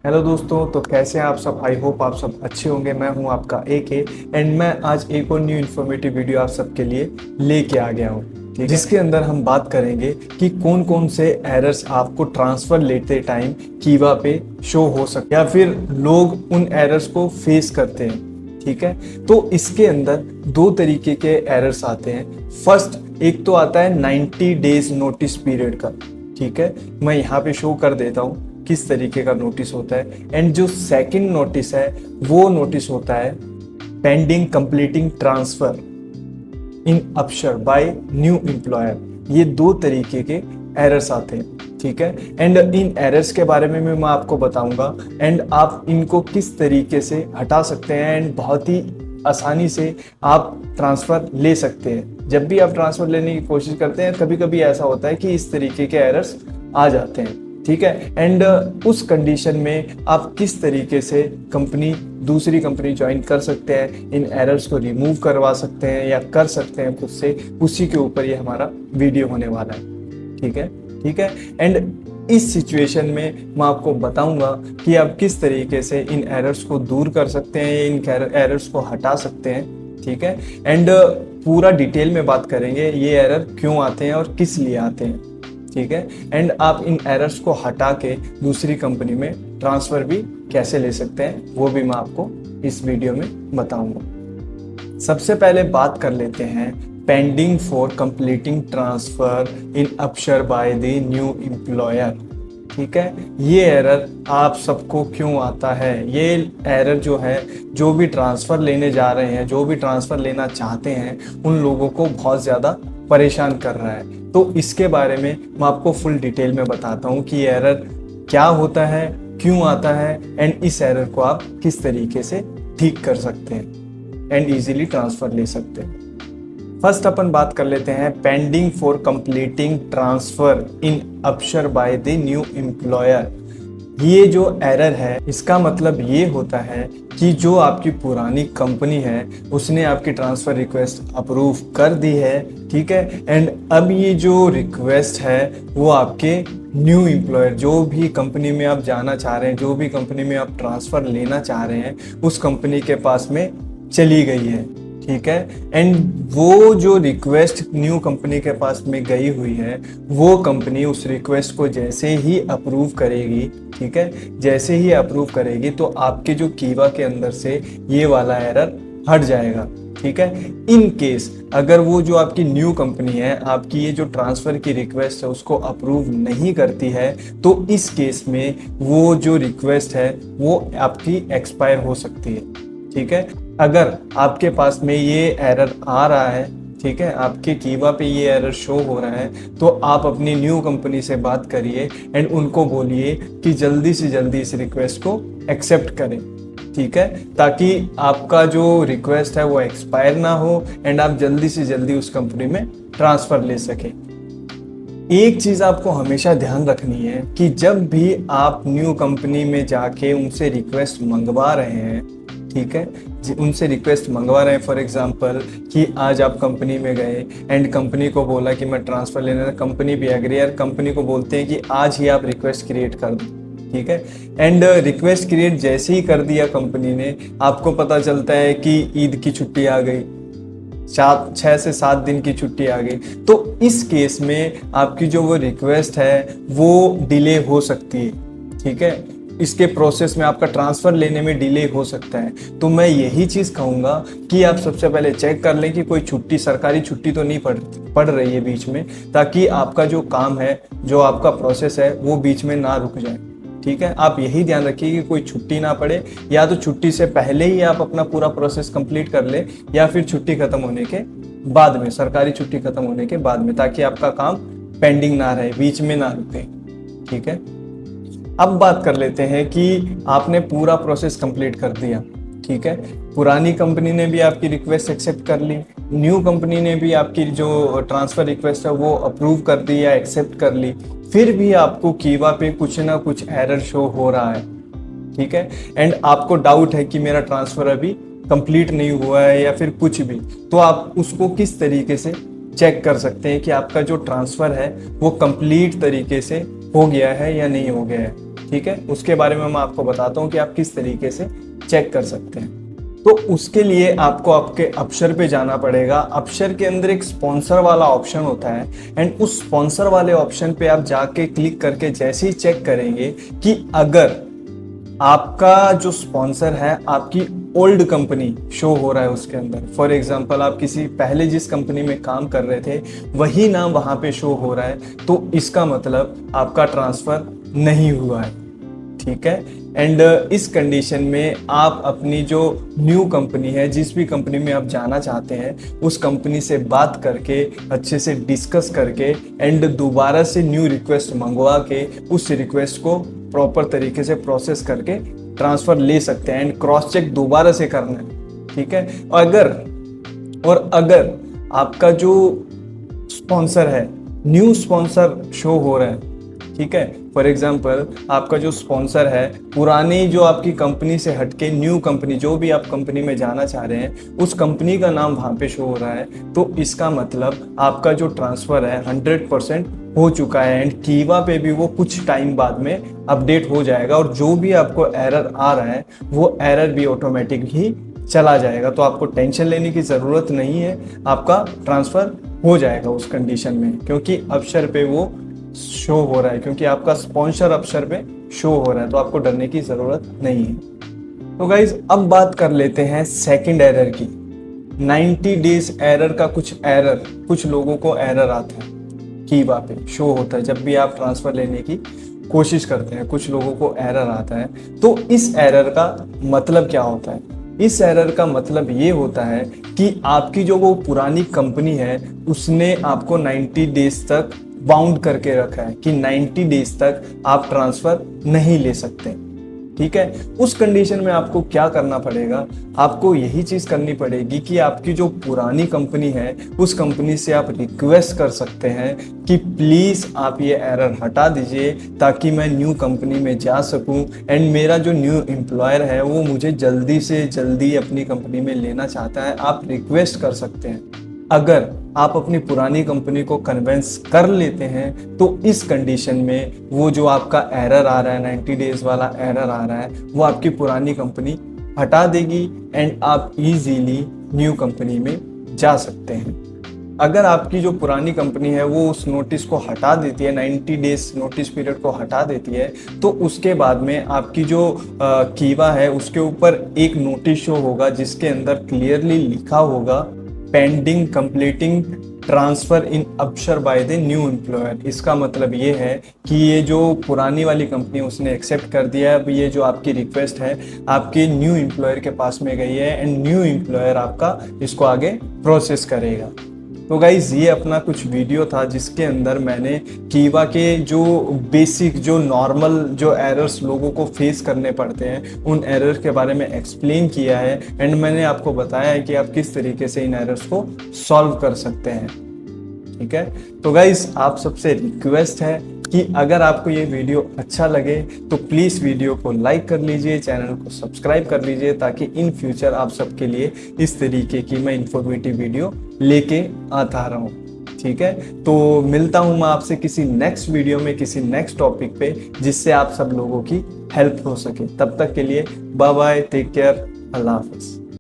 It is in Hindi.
हेलो दोस्तों, तो कैसे हैं आप सब। आई होप आप सब अच्छे होंगे। मैं हूं आपका AK एंड मैं आज एक और न्यू इन्फॉर्मेटिव वीडियो आप सबके लिए लेके आ गया हूं, ठीक है, जिसके अंदर हम बात करेंगे कि कौन कौन से एरर्स आपको ट्रांसफर लेते टाइम कीवा पे शो हो सकते या फिर लोग उन एरर्स को फेस करते हैं। ठीक है, तो इसके अंदर दो तरीके के एरर्स आते हैं। फर्स्ट, एक तो आता है 90 डेज नोटिस पीरियड का। ठीक है, मैं यहाँ पे शो कर देता हूँ किस तरीके का नोटिस होता है। एंड जो सेकंड नोटिस है वो नोटिस होता है pending completing transfer in upshur by new employer. ये दो तरीके के एरर्स आते हैं। ठीक है, एंड इन एरर्स के बारे में मैं आपको बताऊंगा एंड आप इनको किस तरीके से हटा सकते हैं एंड बहुत ही आसानी से आप ट्रांसफर ले सकते हैं। जब भी आप ट्रांसफर लेने की कोशिश करते हैं कभी कभी ऐसा होता है कि इस तरीके के एरर्स आ जाते हैं। ठीक है, एंड उस कंडीशन में आप किस तरीके से दूसरी कंपनी ज्वाइन कर सकते हैं, इन एरर्स को रिमूव करवा सकते हैं या कर सकते हैं खुद से, उसी के ऊपर ये हमारा वीडियो होने वाला है। ठीक है, ठीक है, एंड इस सिचुएशन में मैं आपको बताऊंगा कि आप किस तरीके से इन एरर्स को दूर कर सकते हैं, इन एरर्स को हटा सकते हैं। ठीक है, एंड पूरा डिटेल में बात करेंगे ये एरर क्यों आते हैं और किस लिए आते हैं। ठीक है, एंड आप इन एरर्स को हटा के दूसरी कंपनी में ट्रांसफर भी कैसे ले सकते हैं वो भी मैं आपको इस वीडियो में बताऊंगा। सबसे पहले बात कर लेते हैं pending for completing transfer in upshur by the new employer. ठीक है, ये एरर आप सबको क्यों आता है। ये एरर जो है, जो भी ट्रांसफर लेने जा रहे हैं, जो भी ट्रांसफर लेना चाहते हैं, उन लोगों को बहुत ज़्यादा परेशान कर रहा है। तो इसके बारे में मैं आपको फुल डिटेल में बताता हूँ कि एरर क्या होता है, क्यों आता है एंड इस एरर को आप किस तरीके से ठीक कर सकते हैं एंड इजीली ट्रांसफर ले सकते हैं। फर्स्ट अपन बात कर लेते हैं pending for completing transfer in upshur by the new employer. ये जो एरर है इसका मतलब ये होता है कि जो आपकी पुरानी कंपनी है उसने आपकी ट्रांसफ़र रिक्वेस्ट अप्रूव कर दी है। ठीक है, एंड अब ये जो रिक्वेस्ट है वो आपके न्यू एम्प्लॉयर, जो भी कंपनी में आप जाना चाह रहे हैं, जो भी कंपनी में आप ट्रांसफ़र लेना चाह रहे हैं, उस कंपनी के पास में चली गई है। ठीक है, एंड वो जो रिक्वेस्ट न्यू कंपनी के पास में गई हुई है वो कंपनी उस रिक्वेस्ट को जैसे ही अप्रूव करेगी, ठीक है, जैसे ही अप्रूव करेगी तो आपके जो कीवा के अंदर से ये वाला एरर हट जाएगा। ठीक है, इन केस अगर वो जो आपकी न्यू कंपनी है आपकी ये जो ट्रांसफ़र की रिक्वेस्ट है उसको अप्रूव नहीं करती है तो इस केस में वो जो रिक्वेस्ट है वो आपकी एक्सपायर हो सकती है। ठीक है, अगर आपके पास में ये एरर आ रहा है, ठीक है, आपके कीवा पे ये एरर शो हो रहा है, तो आप अपनी न्यू कंपनी से बात करिए एंड उनको बोलिए कि जल्दी से जल्दी इस रिक्वेस्ट को एक्सेप्ट करें। ठीक है, ताकि आपका जो रिक्वेस्ट है वो एक्सपायर ना हो एंड आप जल्दी से जल्दी उस कंपनी में ट्रांसफ़र ले सकें। एक चीज़ आपको हमेशा ध्यान रखनी है कि जब भी आप न्यू कंपनी में जाके उनसे रिक्वेस्ट मंगवा रहे हैं, ठीक है, उनसे रिक्वेस्ट मंगवा रहे हैं, फॉर एग्जांपल कि आज आप कंपनी में गए एंड कंपनी को बोला कि मैं ट्रांसफ़र लेना है, कंपनी भी एग्री है, कंपनी को बोलते हैं कि आज ही आप रिक्वेस्ट क्रिएट कर दो। ठीक है, एंड रिक्वेस्ट क्रिएट जैसे ही कर दिया कंपनी ने, आपको पता चलता है कि ईद की छुट्टी आ गई, 6 से 7 दिन की छुट्टी आ गई, तो इस केस में आपकी जो वो रिक्वेस्ट है वो डिले हो सकती है। ठीक है, इसके प्रोसेस में आपका ट्रांसफ़र लेने में डिले हो सकता है। तो मैं यही चीज़ कहूँगा कि आप सबसे पहले चेक कर लें कि कोई छुट्टी, सरकारी छुट्टी तो नहीं पड़ रही है बीच में, ताकि आपका जो काम है, जो आपका प्रोसेस है वो बीच में ना रुक जाए। ठीक है, आप यही ध्यान रखिए कि कोई छुट्टी ना पड़े, या तो छुट्टी से पहले ही आप अपना पूरा प्रोसेस कंप्लीट कर ले या फिर छुट्टी खत्म होने के बाद में, सरकारी छुट्टी खत्म होने के बाद में, ताकि आपका काम पेंडिंग ना रहे, बीच में ना रुके। ठीक है, अब बात कर लेते हैं कि आपने पूरा प्रोसेस कंप्लीट कर दिया। ठीक है, पुरानी कंपनी ने भी आपकी रिक्वेस्ट एक्सेप्ट कर ली, न्यू कंपनी ने भी आपकी जो ट्रांसफ़र रिक्वेस्ट है वो अप्रूव कर दी या एक्सेप्ट कर ली, फिर भी आपको कीवा पे कुछ ना कुछ एरर शो हो रहा है। ठीक है, एंड आपको डाउट है कि मेरा ट्रांसफ़र अभी कंप्लीट नहीं हुआ है या फिर कुछ भी, तो आप उसको किस तरीके से चेक कर सकते हैं कि आपका जो ट्रांसफ़र है वो कंप्लीट तरीके से हो गया है या नहीं हो गया है। ठीक है, उसके बारे में मैं आपको बताता हूँ कि आप किस तरीके से चेक कर सकते हैं। तो उसके लिए आपको आपके अपशर पे जाना पड़ेगा। अपशर के अंदर एक स्पॉन्सर वाला ऑप्शन होता है एंड उस स्पॉन्सर वाले ऑप्शन पे आप जाके क्लिक करके जैसे ही चेक करेंगे कि अगर आपका जो स्पॉन्सर है आपकी ओल्ड कंपनी शो हो रहा है उसके अंदर, फॉर एग्जांपल आप किसी पहले जिस कंपनी में काम कर रहे थे वही नाम वहां पे शो हो रहा है, तो इसका मतलब आपका ट्रांसफर नहीं हुआ है। ठीक है, एंड इस कंडीशन में आप अपनी जो न्यू कंपनी है, जिस भी कंपनी में आप जाना चाहते हैं, उस कंपनी से बात करके अच्छे से डिस्कस करके एंड दोबारा से न्यू रिक्वेस्ट मंगवा के उस रिक्वेस्ट को प्रॉपर तरीके से प्रोसेस करके ट्रांसफर ले सकते हैं एंड क्रॉस चेक दोबारा से करना है। ठीक है, अगर आपका जो स्पॉन्सर है न्यू स्पॉन्सर शो हो रहा है, ठीक है, फॉर एग्जाम्पल आपका जो स्पॉन्सर है पुरानी जो आपकी कंपनी से हटके न्यू कंपनी, जो भी आप कंपनी में जाना चाह रहे हैं उस कंपनी का नाम वहां पे शो हो रहा है, तो इसका मतलब आपका जो ट्रांसफर है 100% हो चुका है एंड कीवा पे भी वो कुछ टाइम बाद में अपडेट हो जाएगा और जो भी आपको एरर आ रहा है वो एरर भी ऑटोमेटिक ही चला जाएगा। तो आपको टेंशन लेने की ज़रूरत नहीं है, आपका ट्रांसफ़र हो जाएगा उस कंडीशन में, क्योंकि अपशर पे वो शो हो रहा है, क्योंकि आपका स्पॉन्सर अपशर पे शो हो रहा है, तो आपको डरने की ज़रूरत नहीं है। तो गाइज अब बात कर लेते हैं सेकंड एरर की। 90 डेज एरर का कुछ लोगों को एरर आता है, कीवा पे शो होता है जब भी आप ट्रांसफ़र लेने की कोशिश करते हैं, कुछ लोगों को एरर आता है। तो इस एरर का मतलब क्या होता है? इस एरर का मतलब ये होता है कि आपकी जो वो पुरानी कंपनी है उसने आपको 90 डेज तक बाउंड करके रखा है कि 90 डेज तक आप ट्रांसफर नहीं ले सकते। ठीक है, उस कंडीशन में आपको क्या करना पड़ेगा? आपको यही चीज करनी पड़ेगी कि आपकी जो पुरानी कंपनी है उस कंपनी से आप रिक्वेस्ट कर सकते हैं कि प्लीज आप ये एरर हटा दीजिए ताकि मैं न्यू कंपनी में जा सकूं एंड मेरा जो न्यू एम्प्लॉयर है वो मुझे जल्दी से जल्दी अपनी कंपनी में लेना चाहता है। आप रिक्वेस्ट कर सकते हैं। अगर आप अपनी पुरानी कंपनी को कन्वेंस कर लेते हैं तो इस कंडीशन में वो जो आपका एरर आ रहा है, 90 डेज वाला एरर आ रहा है, वो आपकी पुरानी कंपनी हटा देगी एंड आप इजीली न्यू कंपनी में जा सकते हैं। अगर आपकी जो पुरानी कंपनी है वो उस नोटिस को हटा देती है, 90 डेज नोटिस पीरियड को हटा देती है, तो उसके बाद में आपकी जो कीवा है उसके ऊपर एक नोटिस शो होगा जिसके अंदर क्लियरली लिखा होगा pending completing transfer in upshur by the new employer. इसका मतलब ये है कि ये जो पुरानी वाली कंपनी उसने एक्सेप्ट कर दिया है, अब ये जो आपकी रिक्वेस्ट है आपके न्यू एम्प्लॉयर के पास में गई है एंड न्यू एम्प्लॉयर आपका इसको आगे प्रोसेस करेगा। तो गाइज ये अपना कुछ वीडियो था जिसके अंदर मैंने कीवा के जो बेसिक जो नॉर्मल जो एरर्स लोगों को फेस करने पड़ते हैं उन एरर्स के बारे में एक्सप्लेन किया है एंड मैंने आपको बताया है कि आप किस तरीके से इन एरर्स को सॉल्व कर सकते हैं। ठीक है, तो गाइज आप सबसे रिक्वेस्ट है कि अगर आपको ये वीडियो अच्छा लगे तो प्लीज़ वीडियो को लाइक कर लीजिए, चैनल को सब्सक्राइब कर लीजिए ताकि इन फ्यूचर आप सबके लिए इस तरीके की मैं इन्फॉर्मेटिव वीडियो लेके आता रहूं। ठीक है, तो मिलता हूं मैं आपसे किसी नेक्स्ट वीडियो में किसी नेक्स्ट टॉपिक पे जिससे आप सब लोगों की हेल्प हो सके। तब तक के लिए बाय बाय, टेक केयर, अल्लाह हाफिज़।